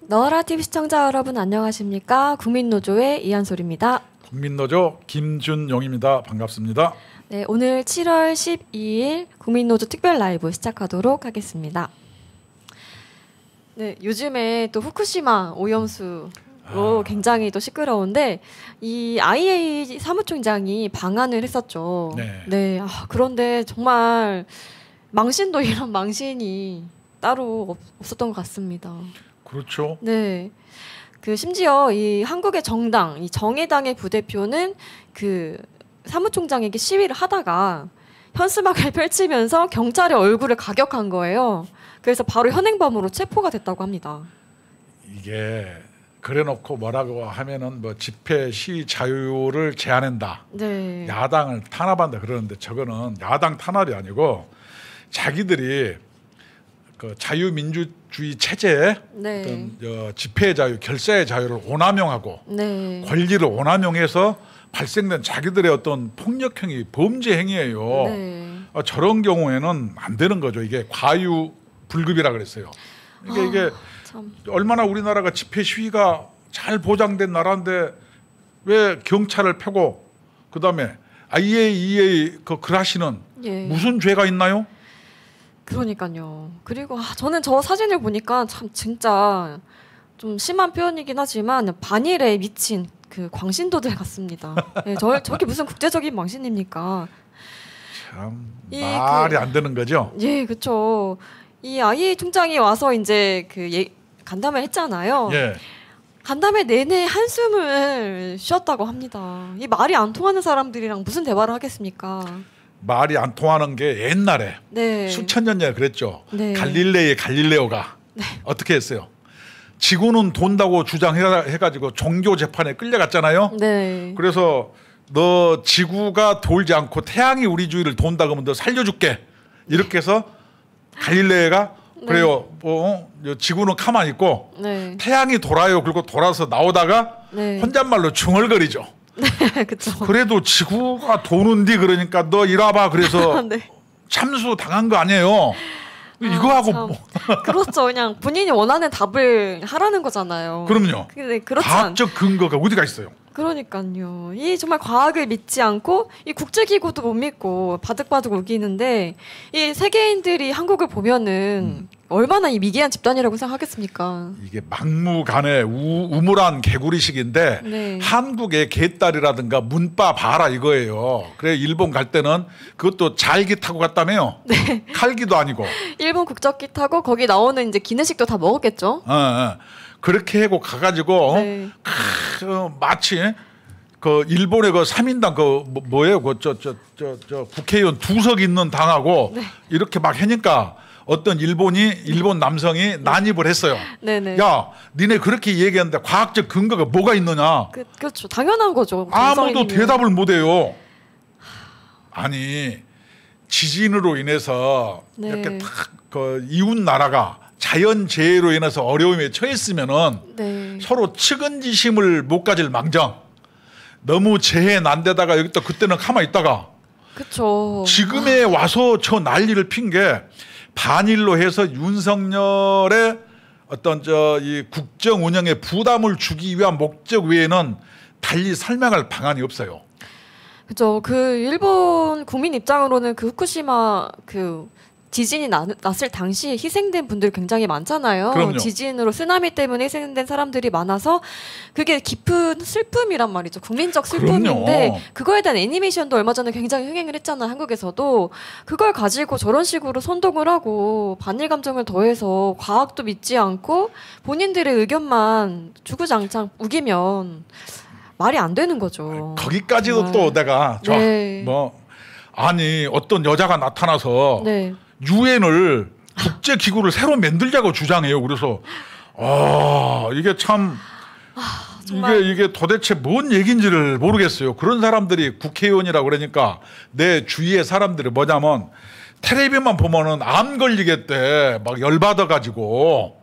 너라 TV 시청자 여러분 안녕하십니까? 국민노조의 이한솔입니다. 국민노조 김준용입니다. 반갑습니다. 네, 오늘 7월 12일 국민노조 특별 라이브 시작하도록 하겠습니다. 네, 요즘에 또 후쿠시마 오염수로 굉장히 또 시끄러운데 이 IAEA 사무총장이 방한을 했었죠. 네. 그런데 정말 망신도 이런 망신이 따로 없었던 것 같습니다. 그렇죠. 네. 심지어 이 한국의 정당, 이 정의당의 부대표는 그 사무총장에게 시위를 하다가 현수막을 펼치면서 경찰의 얼굴을 가격한 거예요. 그래서 바로 현행범으로 체포가 됐다고 합니다. 이게 그래놓고 뭐라고 하면은 뭐 집회 시위 자유를 제한한다. 네. 야당을 탄압한다 그러는데 저거는 야당 탄압이 아니고 자기들이 그 자유민주주의 체제에 네. 어떤 집회 자유, 결사의 자유를 오남용하고 네. 권리를 오남용해서 발생된 자기들의 어떤 폭력행위, 범죄 행위예요. 네. 저런 경우에는 안 되는 거죠. 이게 과유불급이라 그랬어요. 이게 참. 얼마나 우리나라가 집회 시위가 잘 보장된 나라인데 왜 경찰을 펴고 그다음에 IAEA 그 그라시는 예. 무슨 죄가 있나요? 그러니까요. 그리고 저는 저 사진을 보니까 참 진짜 좀 심한 표현이긴 하지만 반일에 미친 그 광신도들 같습니다. 네, 저게 무슨 국제적인 망신입니까? 참 말이 안 되는 거죠. 예, 그렇죠. 이 IAEA 총장이 와서 이제 간담회 했잖아요. 예. 간담회 내내 한숨을 쉬었다고 합니다. 이 말이 안 통하는 사람들이랑 무슨 대화를 하겠습니까? 말이 안 통하는 게 옛날에 네. 수천 년 전에 그랬죠. 네. 갈릴레오가 네. 어떻게 했어요? 지구는 돈다고 주장해가지고 종교 재판에 끌려갔잖아요. 네. 그래서 너 지구가 돌지 않고 태양이 우리 주위를 돈다 그러면 너 살려줄게. 이렇게 해서 갈릴레오가 그래요. 지구는 가만히 있고 네. 태양이 돌아요. 그리고 돌아서 나오다가 네. 혼잣말로 중얼거리죠. 네, 그렇죠. 그래도 지구가 도는디 그러니까 너 이리 와봐. 그래서 네. 참수 당한 거 아니에요. 이거 하고 뭐. 그렇죠. 그냥 본인이 원하는 답을 하라는 거잖아요. 그럼요. 근데 그렇지 과학적 근거가 어디가 있어요? 그러니까요. 이 정말 과학을 믿지 않고 이 국제기구도 못 믿고 바득바득 우기는데 이 세계인들이 한국을 보면은 얼마나 이 미개한 집단이라고 생각하겠습니까? 이게 막무가내 우물한 개구리식인데 네. 한국의 개딸이라든가 문바 봐라 이거예요. 그래 일본 갈 때는 그것도 잘기 타고 갔다며요. 네. 칼기도 아니고. 일본 국적기 타고 거기 나오는 이제 기내식도 다 먹었겠죠. 그렇게 하고 가가지고 네. 마치 그 일본의 그 3인당 그 뭐예요? 그 저 국회의원 2석 있는 당하고 네. 이렇게 막 하니까 어떤 일본 남성이 난입을 했어요. 네네. 야, 니네 그렇게 얘기하는데 과학적 근거가 뭐가 있느냐? 그렇죠. 당연한 거죠. 아무도 대답을 못해요. 아니 지진으로 인해서 네. 이렇게 딱 그 이웃 나라가 자연재해로 인해서 어려움에 처했으면은 네. 서로 측은지심을 못 가질 망정 너무 재해 난 데다가 여기 또 그때는 가만히 있다가 그렇죠. 지금에 와서 저 난리를 핀 게 반일로 해서 윤석열의 어떤 이 국정 운영에 부담을 주기 위한 목적 외에는 달리 설명할 방안이 없어요. 그죠. 일본 국민 입장으로는 후쿠시마 지진이 났을 당시에 희생된 분들 굉장히 많잖아요. 그럼요. 지진으로 쓰나미 때문에 희생된 사람들이 많아서 그게 깊은 슬픔이란 말이죠. 국민적 슬픔인데 그럼요. 그거에 대한 애니메이션도 얼마 전에 굉장히 흥행을 했잖아요. 한국에서도. 그걸 가지고 저런 식으로 선동을 하고 반일 감정을 더해서 과학도 믿지 않고 본인들의 의견만 주구장창 우기면 말이 안 되는 거죠. 거기까지도 또 내가 네. 아니 어떤 여자가 나타나서 네. 유엔을 국제기구를 새로 만들자고 주장해요. 그래서 이게 참 이게 도대체 뭔 얘기인지를 모르겠어요. 그런 사람들이 국회의원이라고 그러니까 내 주위의 사람들이 뭐냐면 텔레비만 보면은 암 걸리겠대 막 열받아 가지고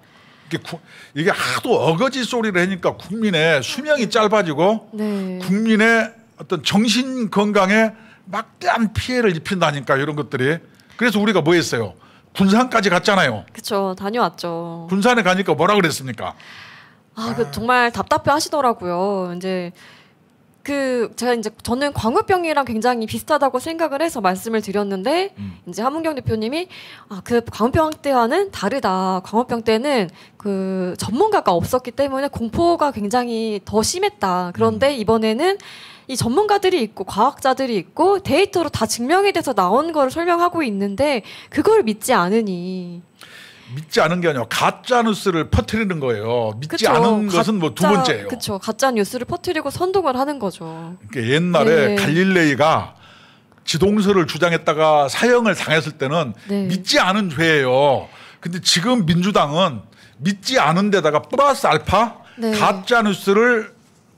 이게 하도 어거지 소리를 하니까 국민의 수명이 짧아지고 네. 국민의 어떤 정신 건강에 막대한 피해를 입힌다니까 이런 것들이. 그래서 우리가 뭐 했어요? 군산까지 갔잖아요. 그렇죠. 다녀왔죠. 군산에 가니까 뭐라 그랬습니까? 정말 답답해 하시더라고요. 저는 광우병이랑 굉장히 비슷하다고 생각을 해서 말씀을 드렸는데 이제 함은경 대표님이 그 광우병 때와는 다르다. 광우병 때는 그 전문가가 없었기 때문에 공포가 굉장히 더 심했다. 그런데 이번에는 이 전문가들이 있고 과학자들이 있고 데이터로 다 증명이 돼서 나온 걸 설명하고 있는데 그걸 믿지 않으니. 믿지 않은 게 아니라 가짜 뉴스를 퍼뜨리는 거예요. 믿지 그쵸. 않은 것은 뭐 두 번째예요. 그렇죠. 가짜 뉴스를 퍼뜨리고 선동을 하는 거죠. 그러니까 옛날에 네. 갈릴레이가 지동설을 주장했다가 사형을 당했을 때는 네. 믿지 않은 죄예요. 근데 지금 민주당은 믿지 않은 데다가 플러스 알파 네. 가짜 뉴스를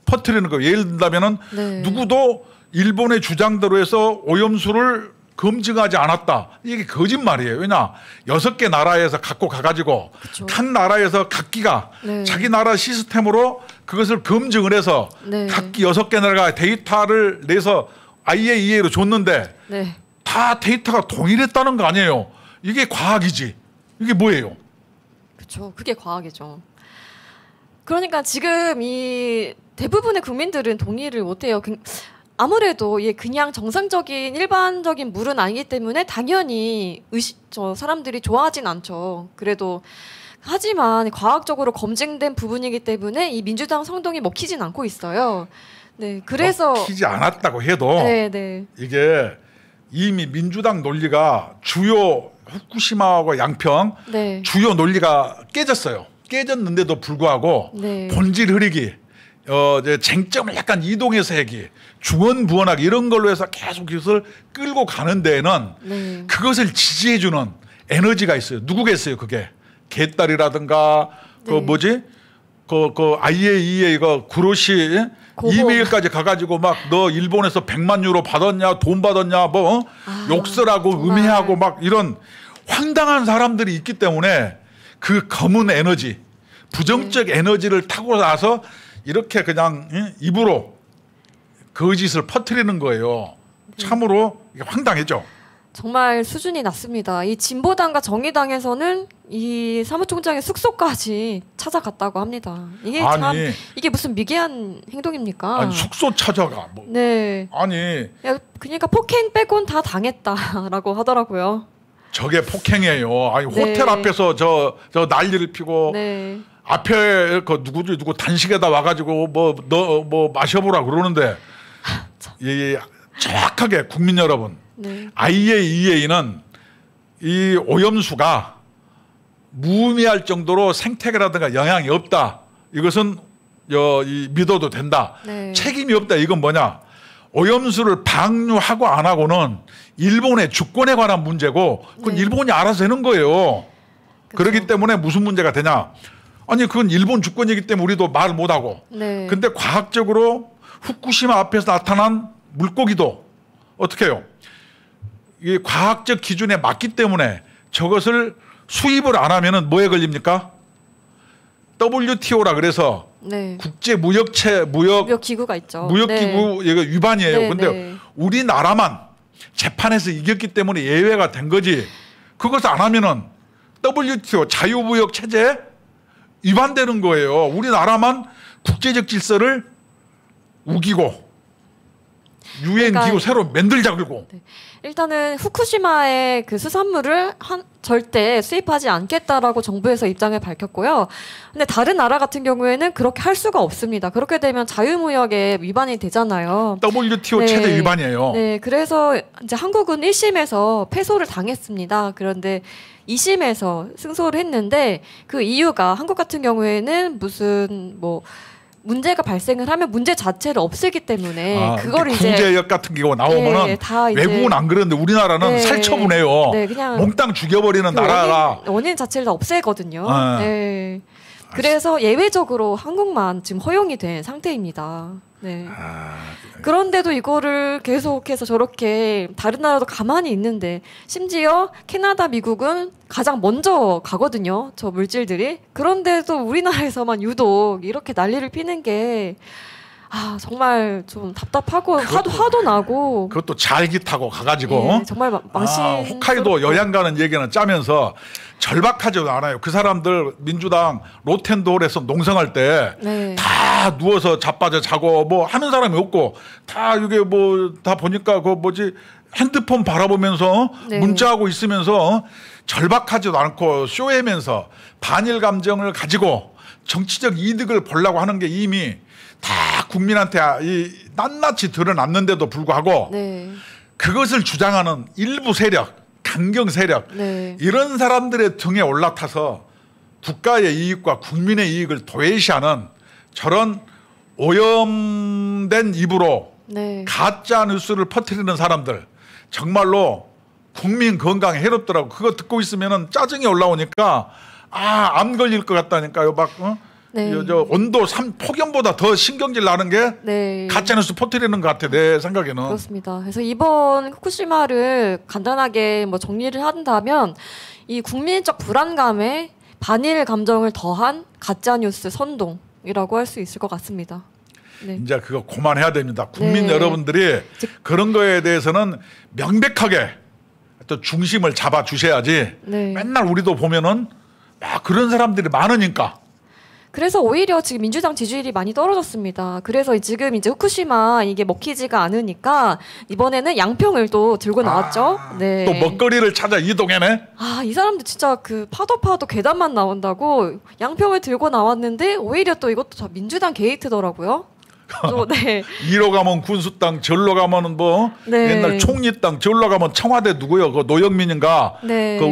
퍼뜨리는 거예요. 예를 든다면은 네. 누구도 일본의 주장대로 해서 오염수를 검증하지 않았다. 이게 거짓말이에요. 왜냐? 6개 나라에서 갖고 가가지고 그쵸. 각 나라에서 각기가 네. 자기 나라 시스템으로 그것을 검증을 해서 네. 각기 6개 나라가 데이터를 내서 IAEA로 줬는데 네. 다 데이터가 동일했다는 거 아니에요. 이게 과학이지. 이게 뭐예요? 그렇죠. 그게 과학이죠. 그러니까 지금 이 대부분의 국민들은 동의를 못해요. 아무래도 그냥 정상적인 일반적인 물은 아니기 때문에 당연히 사람들이 좋아하진 않죠. 그래도 하지만 과학적으로 검증된 부분이기 때문에 이 민주당 선동이 먹히진 않고 있어요. 네, 그래서 먹히지 않았다고 해도 네, 네. 이게 이미 민주당 논리가 주요 후쿠시마하고 양평 네. 주요 논리가 깨졌어요. 깨졌는데도 불구하고 네. 본질 흐리기, 이제 쟁점을 약간 이동해서 하기, 중언부언하기 이런 걸로 해서 계속 이것을 끌고 가는 데에는 네. 그것을 지지해주는 에너지가 있어요. 누구겠어요, 그게? 개딸이라든가 그 네. 뭐지? 그 IAEA 이거 구로시 고호. 이메일까지 가가지고 막 너 일본에서 100만 유로 받았냐, 돈 받았냐, 뭐 욕설하고 정말. 음해하고 막 이런 황당한 사람들이 있기 때문에 그 검은 에너지, 부정적 에너지를 타고 나서 이렇게 그냥 입으로 거짓을 퍼뜨리는 거예요. 참으로 이게 황당해죠. 정말 수준이 낮습니다. 이 진보당과 정의당에서는 이 사무총장의 숙소까지 찾아갔다고 합니다. 이게 이게 무슨 미개한 행동입니까? 아니 숙소 찾아가. 뭐. 네. 아니. 그러니까 폭행 빼곤 다 당했다라고 하더라고요. 저게 폭행이에요. 아니 네. 호텔 앞에서 저 난리를 피고 네. 앞에 그 누구 단식에다 와가지고 뭐 마셔보라 그러는데 정확하게 국민 여러분. 네. IAEA는 이 오염수가 무의미할 정도로 생태계라든가 영향이 없다. 이것은 믿어도 된다. 네. 책임이 없다. 이건 뭐냐? 오염수를 방류하고 안 하고는 일본의 주권에 관한 문제고 그건 네. 일본이 알아서 하는 거예요. 그쵸. 그렇기 때문에 무슨 문제가 되냐? 아니 그건 일본 주권이기 때문에 우리도 말 못하고. 네. 근데 과학적으로 후쿠시마 앞에서 나타난 물고기도 어떻게 해요? 이 과학적 기준에 맞기 때문에 저것을 수입을 안 하면은 뭐에 걸립니까? WTO라 그래서 네. 국제 무역 기구가 있죠. 무역 기구 이거 위반이에요. 네, 근데 네. 우리나라만 재판에서 이겼기 때문에 예외가 된 거지. 그것을 안 하면은 WTO 자유무역 체제 위반되는 거예요. 우리나라만 국제적 질서를 우기고 유엔 그러니까 기구 새로 만들자 그러고. 네. 일단은 후쿠시마의 그 수산물을 절대 수입하지 않겠다라고 정부에서 입장을 밝혔고요. 근데 다른 나라 같은 경우에는 그렇게 할 수가 없습니다. 그렇게 되면 자유무역에 위반이 되잖아요. WTO 네. 체제 위반이에요. 네, 그래서 이제 한국은 1심에서 패소를 당했습니다. 그런데 2심에서 승소를 했는데 그 이유가 한국 같은 경우에는 무슨 문제가 발생을 하면 문제 자체를 없애기 때문에 그걸 이제 국제역 같은 경우 나오면은 네, 다 이제 외국은 안 그러는데 우리나라는 네, 살처분해요. 네, 그냥 몽땅 죽여버리는 그 나라가 원인 자체를 다 없애거든요. 네. 네. 그래서 예외적으로 한국만 지금 허용이 된 상태입니다. 네. 그런데도 이거를 계속해서 저렇게 다른 나라도 가만히 있는데 심지어 캐나다, 미국은 가장 먼저 가거든요. 저 물질들이. 그런데도 우리나라에서만 유독 이렇게 난리를 피는 게 정말 좀 답답하고 화도 나고. 그것도 잘기 타고 가가지고 정말 홋카이도 여행 가는 얘기는 짜면서 절박하지도 않아요. 그 사람들 민주당 로텐도홀에서 농성할 때 다 누워서 자빠져 자고 뭐 하는 사람이 없고 다 이게 뭐 다 보니까 그 뭐지 핸드폰 바라보면서 문자하고 있으면서 절박하지도 않고 쇼하면서 반일 감정을 가지고 정치적 이득을 보려고 하는 게 이미 다 국민한테 낱낱이 드러났는데도 불구하고 그것을 주장하는 일부 세력, 강경 세력 이런 사람들의 등에 올라타서 국가의 이익과 국민의 이익을 도외시하는 저런 오염된 입으로 가짜 뉴스를 퍼뜨리는 사람들 정말로 국민 건강에 해롭더라고. 그거 듣고 있으면 짜증이 올라오니까 암 걸릴 것 같다니까요. 막 저 온도 폭염보다 더 신경질 나는 게 가짜뉴스 퍼뜨리는 것 같아 내 생각에는. 그렇습니다. 그래서 이번 후쿠시마를 간단하게 뭐 정리를 한다면 이 국민적 불안감에 반일 감정을 더한 가짜뉴스 선동이라고 할 수 있을 것 같습니다. 이제 그거 그만해야 됩니다. 국민 여러분들이 그런 거에 대해서는 명백하게 또 중심을 잡아 주셔야지. 맨날 우리도 보면은 그런 사람들이 많으니까. 그래서 오히려 지금 민주당 지지율이 많이 떨어졌습니다. 그래서 지금 이제 후쿠시마 이게 먹히지가 않으니까 이번에는 양평을 또 들고 나왔죠. 또 먹거리를 찾아 이동해네. 이 사람들 진짜 그 파도 계단만 나온다고 양평을 들고 나왔는데 오히려 또 이것도 다 민주당 게이트더라고요. 이로 가면 군수당, 절로 가면은 뭐 옛날 총리당, 절로 가면 청와대 누구요? 그 노영민인가? 그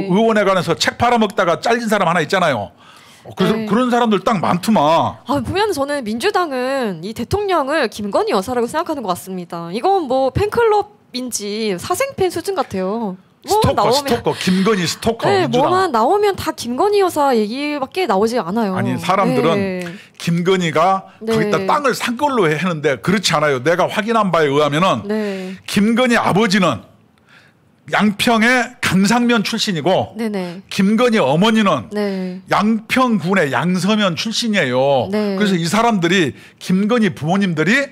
의원에 관해서 책 팔아먹다가 잘린 사람 하나 있잖아요. 그런 사람들 딱 많더만. 보면 저는 민주당은 이 대통령을 김건희 여사라고 생각하는 것 같습니다. 이건 뭐 팬클럽인지 사생팬 수준 같아요. 스토커, 김건희 스토커. 뭐만 나오면 다 김건희 여사 얘기밖에 나오지 않아요. 아니 사람들은 김건희가 거기다 땅을 산 걸로 했는데 그렇지 않아요. 내가 확인한 바에 의하면은 김건희 아버지는 양평의 강상면 출신이고 김건희 어머니는 양평군의 양서면 출신이에요. 그래서 이 사람들이 김건희 부모님들이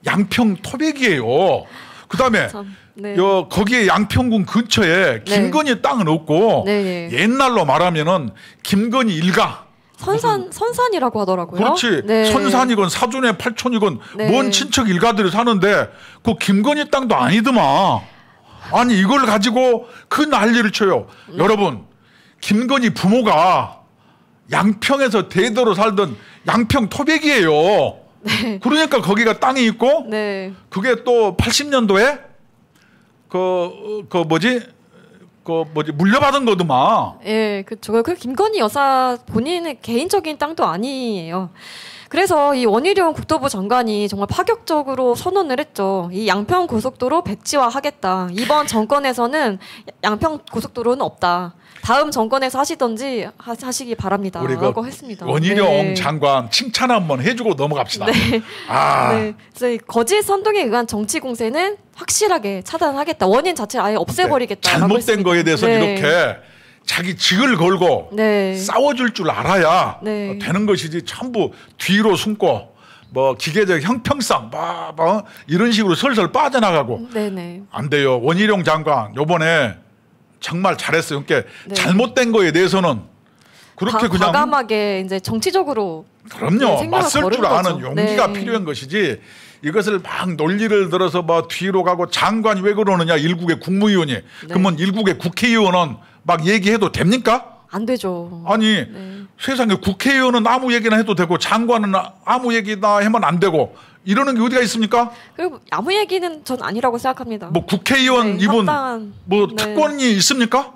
양평 토백이에요. 그다음에 거기에 양평군 근처에 김건희 땅은 없고 옛날로 말하면은 김건희 일가 선산이라고 하더라고요. 그렇지. 선산이건 사촌의 팔촌이건 먼 친척 일가들이 사는데 그 김건희 땅도 아니더만. 아니 이걸 가지고 그 난리를 쳐요. 여러분 김건희 부모가 양평에서 대대로 살던 양평 토백이에요. 그러니까 거기가 땅이 있고 그게 또 80년도에 그 뭐지 물려받은 거더만. 그렇죠. 그 김건희 여사 본인의 개인적인 땅도 아니에요. 그래서 이 원희룡 국토부 장관이 정말 파격적으로 선언을 했죠. 이 양평 고속도로 백지화하겠다. 이번 정권에서는 양평 고속도로는 없다. 다음 정권에서 하시던지 하시기 바랍니다. 라고 했습니다. 원희룡 장관 칭찬 한번 해주고 넘어갑시다. 그래서 거짓 선동에 의한 정치 공세는 확실하게 차단하겠다. 원인 자체를 아예 없애버리겠다. 잘못된 거에 대해서는 이렇게 자기 직을 걸고 싸워줄 줄 알아야 되는 것이지 전부 뒤로 숨고 뭐 기계적 형평성 뭐 이런 식으로 설설 빠져나가고 안 돼요. 원희룡 장관 요번에 정말 잘했어요. 그러니까 잘못된 거에 대해서는 그렇게 그냥 과감하게 이제 정치적으로 그럼요. 맞설 줄 아는 용기가 필요한 것이지 이것을 막 논리를 들어서 뭐 뒤로 가고 장관이 왜 그러느냐 일국의 국무위원이 그러면 일국의 국회의원은 막 얘기해도 됩니까? 안 되죠. 아니 세상에 국회의원은 아무 얘기나 해도 되고 장관은 아무 얘기나 하면 안 되고 이러는 게 어디가 있습니까? 그리고 아무 얘기는 전 아니라고 생각합니다. 뭐 국회의원 이분 뭐 특권이 있습니까?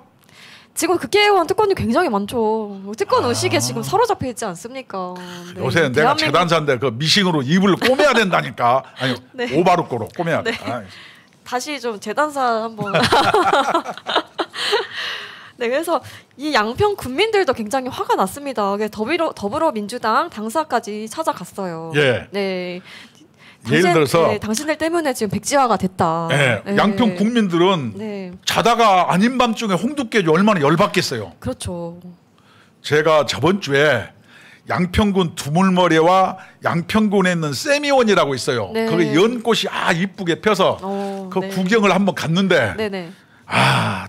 지금 국회의원 특권이 굉장히 많죠. 특권 의식에 지금 사로잡혀 있지 않습니까? 요새 내가 재단사인데 그 미싱으로 입을 꼬매야 된다니까. 아니 오바루꼬로 꼬매야 돼. 다시 좀 재단사 한번. 네, 그래서 이 양평 군민들도 굉장히 화가 났습니다. 그래서 더불어민주당 당사까지 찾아갔어요. 예. 네. 예를 들어서 네, 당신들 때문에 지금 백지화가 됐다. 예, 네. 양평 국민들은 네. 자다가 아닌 밤중에 홍두깨지 얼마나 열받겠어요. 그렇죠. 제가 저번 주에 양평군 두물머리와 양평군에 있는 세미원이라고 있어요. 네. 거기 연꽃이 이쁘게 펴서 그 네. 구경을 한번 갔는데 네네.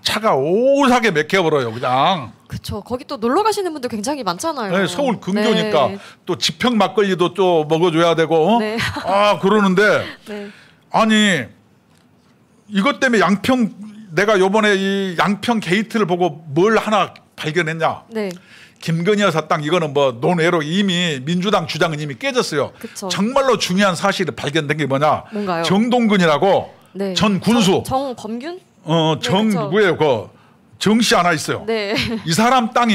차가 오사게 막혀버려요 그냥. 그렇죠. 거기 또 놀러 가시는 분들 굉장히 많잖아요. 네, 서울 근교니까 네. 또 지평 막걸리도 또 먹어줘야 되고 네. 그러는데 네. 아니 이것 때문에 내가 요번에 이 양평 게이트를 보고 뭘 하나 발견했냐. 네. 김건희 여사 땅 이거는 뭐 논외로 이미 민주당 주장은 이미 깨졌어요. 그쵸. 정말로 중요한 사실이 발견된 게 뭐냐. 뭔가요? 정동근이라고 네. 전 군수 정범균? 정 그쵸. 누구예요? 그 정씨 하나 있어요. 네. 이 사람 땅이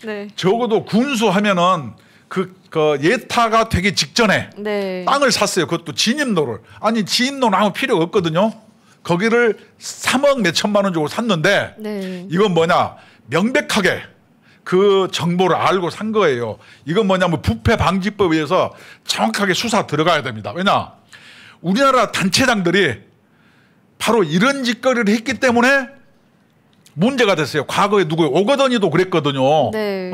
네. 적어도 군수 하면은 그 예타가 되기 직전에 네. 땅을 샀어요. 그것도 진입로를. 아니 진입로는 아무 필요가 없거든요. 거기를 3억 몇천만 원 주고 샀는데 네. 이건 뭐냐 명백하게 그 정보를 알고 산 거예요. 이건 뭐냐면 부패 방지법에 의해서 정확하게 수사 들어가야 됩니다. 왜냐 우리나라 단체장들이 바로 이런 짓거리를 했기 때문에 문제가 됐어요. 과거에 누구요? 오거돈이도 그랬거든요. 네.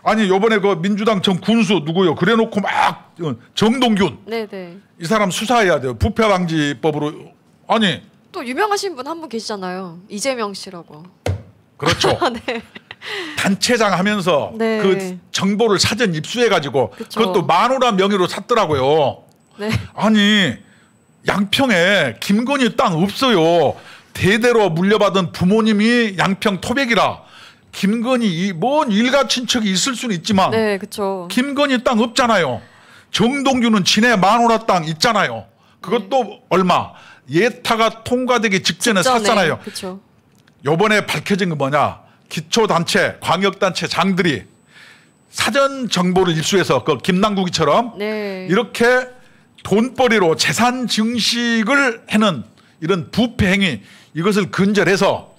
아니 요번에 그 민주당 전 군수 누구요? 그래놓고 막 정동균 네네. 이 사람 수사해야 돼요. 부패 방지법으로. 아니 또 유명하신 분 한 분 계시잖아요. 이재명 씨라고. 그렇죠. 네. 단체장 하면서 네. 그 정보를 사전 입수해가지고 그쵸. 그것도 만호란 명의로 샀더라고요. 네. 아니 양평에 김건희 땅 없어요. 대대로 물려받은 부모님이 양평 토백이라 김건희 뭔 일가 친척이 있을 수는 있지만 네, 그렇죠. 김건희 땅 없잖아요. 정동규는 진해 만호라 땅 있잖아요. 그것도 얼마 예타가 통과되기 직전에 샀잖아요. 그렇죠. 요번에 밝혀진 건 뭐냐 기초단체 광역단체 장들이 사전 정보를 입수해서 그 김남국이처럼 네. 이렇게 돈벌이로 재산 증식을 해는 이런 부패 행위 이것을 근절해서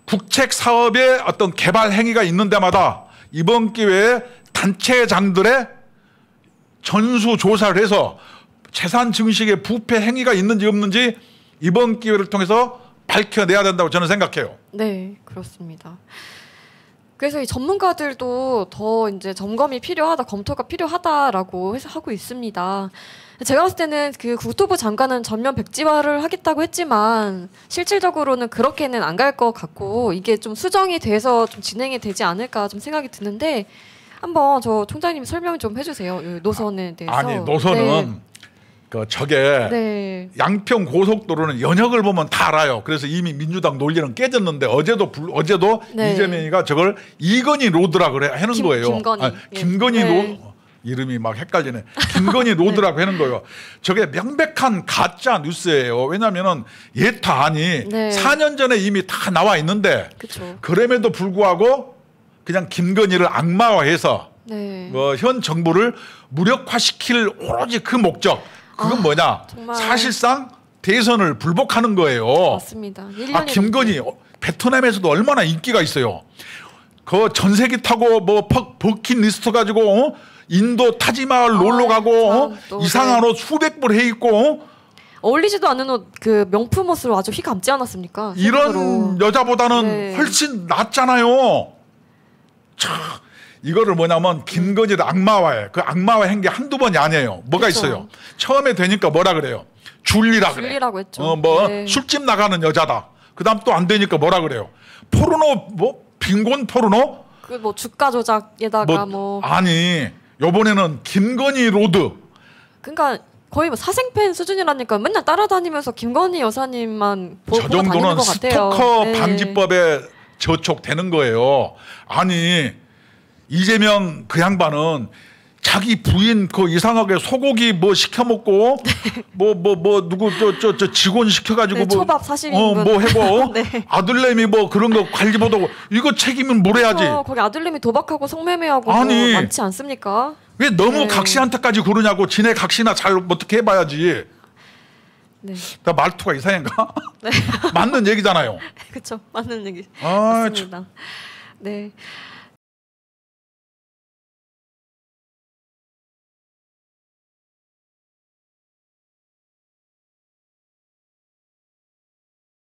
국책 사업의 어떤 개발 행위가 있는 데마다 이번 기회에 단체장들의 전수 조사를 해서 재산 증식의 부패 행위가 있는지 없는지 이번 기회를 통해서 밝혀내야 된다고 저는 생각해요. 네, 그렇습니다. 그래서 이 전문가들도 더 이제 점검이 필요하다, 검토가 필요하다라고 해서 하고 있습니다. 제가 봤을 때는 그 국토부 장관은 전면 백지화를 하겠다고 했지만 실질적으로는 그렇게는 안 갈 것 같고 이게 좀 수정이 돼서 좀 진행이 되지 않을까 좀 생각이 드는데 한번 저 총장님 설명 좀 해주세요. 이 노선에 대해서. 아니 노선은 저게 네. 양평 고속도로는 연역을 보면 다 알아요. 그래서 이미 민주당 논리는 깨졌는데 어제도 네. 이재명이가 저걸 이건희 로드라 그래 하는 거예요. 김건희. 김건희 네. 이름이 막 헷갈리네. 김건희 로드라고 하는 거예요. 저게 명백한 가짜 뉴스예요. 왜냐하면은 예타안이 네. 4년 전에 이미 다 나와 있는데 그렇죠. 그럼에도 불구하고 그냥 김건희를 악마화해서 네. 현 정부를 무력화시킬 오로지 그 목적 그건 뭐냐 정말. 사실상 대선을 불복하는 거예요. 맞습니다. 1년이 김건희 베트남에서도 얼마나 인기가 있어요. 그 전세기 타고 뭐 버킷리스트 가지고 인도 타지마을 놀러 가고 이상한 옷 수백 불 해 입고 어울리지도 않는 옷 그 명품 옷을 아주 휘 감지 않았습니까? 이런 색으로. 여자보다는 네. 훨씬 낫잖아요. 참 이거를 뭐냐면 김건희를 악마화해. 그 악마화한 게 한두 번이 아니에요. 뭐가 그쵸. 있어요. 처음에 되니까 뭐라 그래요. 줄리라 그래. 줄리라고 했죠. 네. 술집 나가는 여자다. 그다음 또 안 되니까 뭐라 그래요. 포르노 빈곤 포르노? 그 뭐 주가 조작에다가 아니 요번에는 김건희 로드. 그러니까 거의 뭐 사생팬 수준이라니까 맨날 따라다니면서 김건희 여사님만 저 보고 다니는 정도는 것 같아요. 스토커 네. 방지법에 저촉되는 거예요. 아니 이재명 그 양반은 자기 부인 그 이상하게 소고기 뭐 시켜 먹고 누구 저 직원 시켜가지고 네, 초밥 40인분 뭐 해고 네. 아들내미 뭐 그런 거 관리 못하고 이거 책임은 물어야지. 거기 아들님이 도박하고 성매매하고 아니. 많지 않습니까? 왜 너무 네. 각시한테까지 그러냐고 지네 각시나 잘 어떻게 해봐야지. 네. 나 말투가 이상한가? 네. 맞는 얘기잖아요. 그렇죠. 맞는 얘기 아, 맞습니다. 네.